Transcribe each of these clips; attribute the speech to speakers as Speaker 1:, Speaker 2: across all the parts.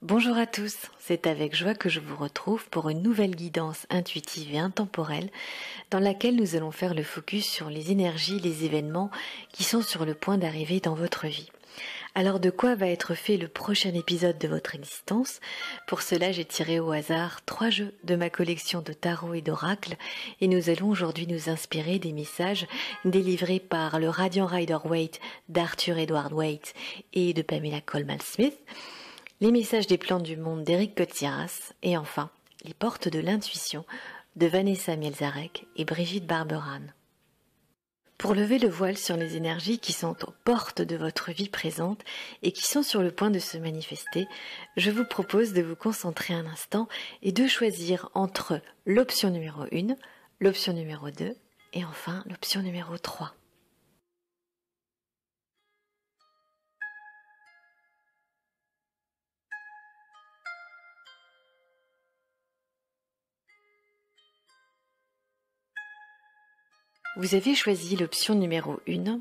Speaker 1: Bonjour à tous, c'est avec joie que je vous retrouve pour une nouvelle guidance intuitive et intemporelle dans laquelle nous allons faire le focus sur les énergies, les événements qui sont sur le point d'arriver dans votre vie. Alors de quoi va être fait le prochain épisode de votre existence? Pour cela, j'ai tiré au hasard 3 jeux de ma collection de tarot et d'oracles et nous allons aujourd'hui nous inspirer des messages délivrés par le Radiant Rider-Waite d'Arthur Edward Waite et de Pamela Colman-Smith, les messages des plantes du monde d'Éric Kotziaras et enfin les portes de l'intuition de Vanessa Mielzarek et Brigitte Barberan. Pour lever le voile sur les énergies qui sont aux portes de votre vie présente et qui sont sur le point de se manifester, je vous propose de vous concentrer un instant et de choisir entre l'option numéro 1, l'option numéro 2 et enfin l'option numéro 3. Vous avez choisi l'option numéro 1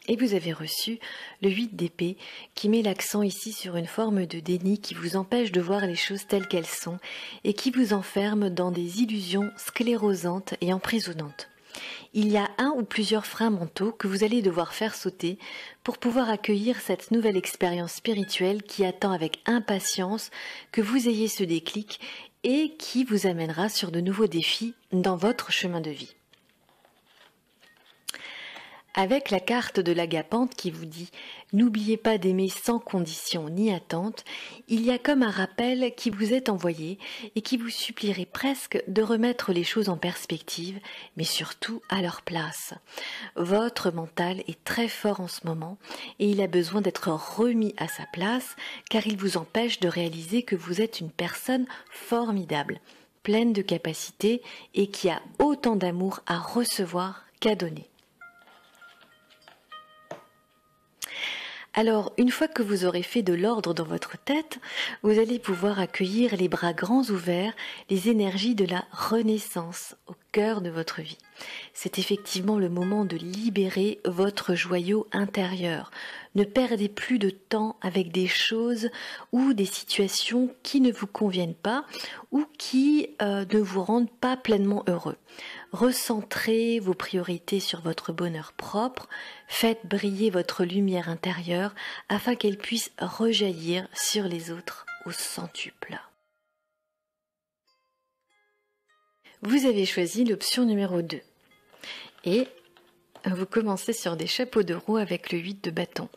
Speaker 1: et vous avez reçu le 8 d'épée qui met l'accent ici sur une forme de déni qui vous empêche de voir les choses telles qu'elles sont et qui vous enferme dans des illusions sclérosantes et emprisonnantes. Il y a un ou plusieurs freins mentaux que vous allez devoir faire sauter pour pouvoir accueillir cette nouvelle expérience spirituelle qui attend avec impatience que vous ayez ce déclic et qui vous amènera sur de nouveaux défis dans votre chemin de vie. Avec la carte de l'agapante qui vous dit « N'oubliez pas d'aimer sans condition ni attente », il y a comme un rappel qui vous est envoyé et qui vous supplierait presque de remettre les choses en perspective, mais surtout à leur place. Votre mental est très fort en ce moment et il a besoin d'être remis à sa place car il vous empêche de réaliser que vous êtes une personne formidable, pleine de capacités et qui a autant d'amour à recevoir qu'à donner. Alors, une fois que vous aurez fait de l'ordre dans votre tête, vous allez pouvoir accueillir les bras grands ouverts les énergies de la renaissance au cœur de votre vie. C'est effectivement le moment de libérer votre joyau intérieur. Ne perdez plus de temps avec des choses ou des situations qui ne vous conviennent pas ou qui ne vous rendent pas pleinement heureux. Recentrez vos priorités sur votre bonheur propre, faites briller votre lumière intérieure afin qu'elle puisse rejaillir sur les autres au centuple. Vous avez choisi l'option numéro 2 et vous commencez sur des chapeaux de roue avec le 8 de bâton.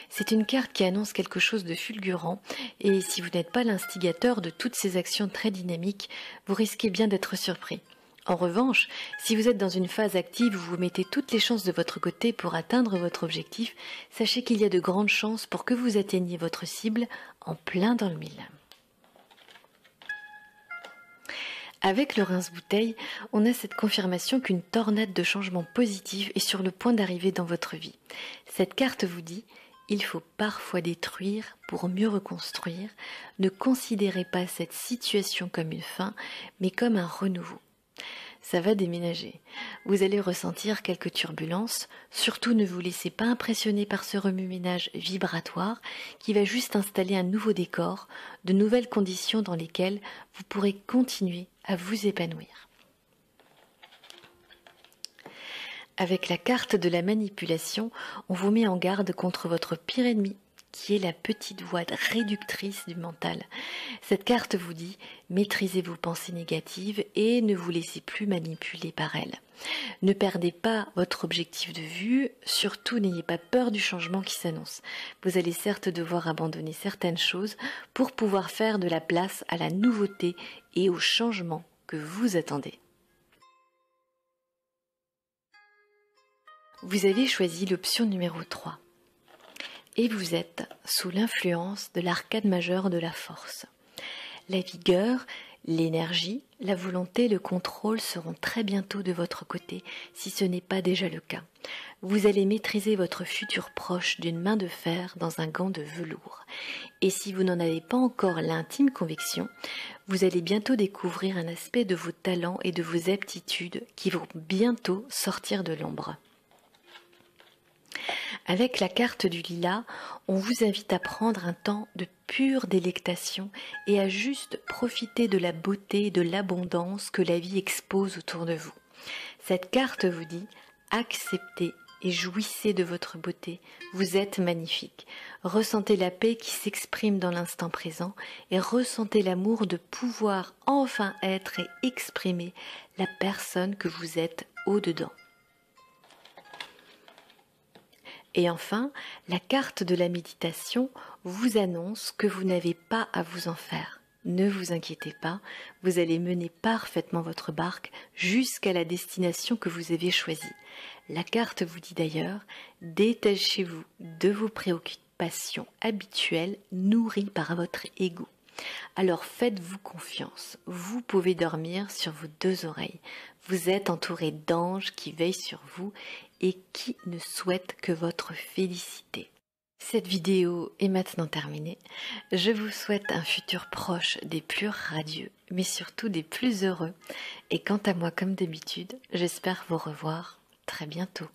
Speaker 1: C'est une carte qui annonce quelque chose de fulgurant et si vous n'êtes pas l'instigateur de toutes ces actions très dynamiques, vous risquez bien d'être surpris. En revanche, si vous êtes dans une phase active où vous mettez toutes les chances de votre côté pour atteindre votre objectif, sachez qu'il y a de grandes chances pour que vous atteigniez votre cible en plein dans le mille. Avec le rince-bouteille, on a cette confirmation qu'une tornade de changements positifs est sur le point d'arriver dans votre vie. Cette carte vous dit « Il faut parfois détruire pour mieux reconstruire. Ne considérez pas cette situation comme une fin, mais comme un renouveau. » Ça va déménager. Vous allez ressentir quelques turbulences. Surtout ne vous laissez pas impressionner par ce remue-ménage vibratoire qui va juste installer un nouveau décor, de nouvelles conditions dans lesquelles vous pourrez continuer à vous épanouir. Avec la carte de la manipulation, on vous met en garde contre votre pire ennemi, qui est la petite voix réductrice du mental. Cette carte vous dit « Maîtrisez vos pensées négatives et ne vous laissez plus manipuler par elles. Ne perdez pas votre objectif de vue, surtout n'ayez pas peur du changement qui s'annonce. Vous allez certes devoir abandonner certaines choses pour pouvoir faire de la place à la nouveauté et au changement que vous attendez. » Vous avez choisi l'option numéro 3. Et vous êtes sous l'influence de l'arcade majeure de la force. La vigueur, l'énergie, la volonté, le contrôle seront très bientôt de votre côté, si ce n'est pas déjà le cas. Vous allez maîtriser votre futur proche d'une main de fer dans un gant de velours. Et si vous n'en avez pas encore l'intime conviction, vous allez bientôt découvrir un aspect de vos talents et de vos aptitudes qui vont bientôt sortir de l'ombre. Avec la carte du lilas, on vous invite à prendre un temps de pure délectation et à juste profiter de la beauté et de l'abondance que la vie expose autour de vous. Cette carte vous dit « Acceptez et jouissez de votre beauté, vous êtes magnifique. Ressentez la paix qui s'exprime dans l'instant présent et ressentez l'amour de pouvoir enfin être et exprimer la personne que vous êtes au-dedans. » Et enfin, la carte de la méditation vous annonce que vous n'avez pas à vous en faire. Ne vous inquiétez pas, vous allez mener parfaitement votre barque jusqu'à la destination que vous avez choisie. La carte vous dit d'ailleurs, détachez-vous de vos préoccupations habituelles nourries par votre ego. Alors faites-vous confiance, vous pouvez dormir sur vos deux oreilles. Vous êtes entouré d'anges qui veillent sur vous et qui ne souhaitent que votre félicité. Cette vidéo est maintenant terminée. Je vous souhaite un futur proche des plus radieux, mais surtout des plus heureux. Et quant à moi, comme d'habitude, j'espère vous revoir très bientôt.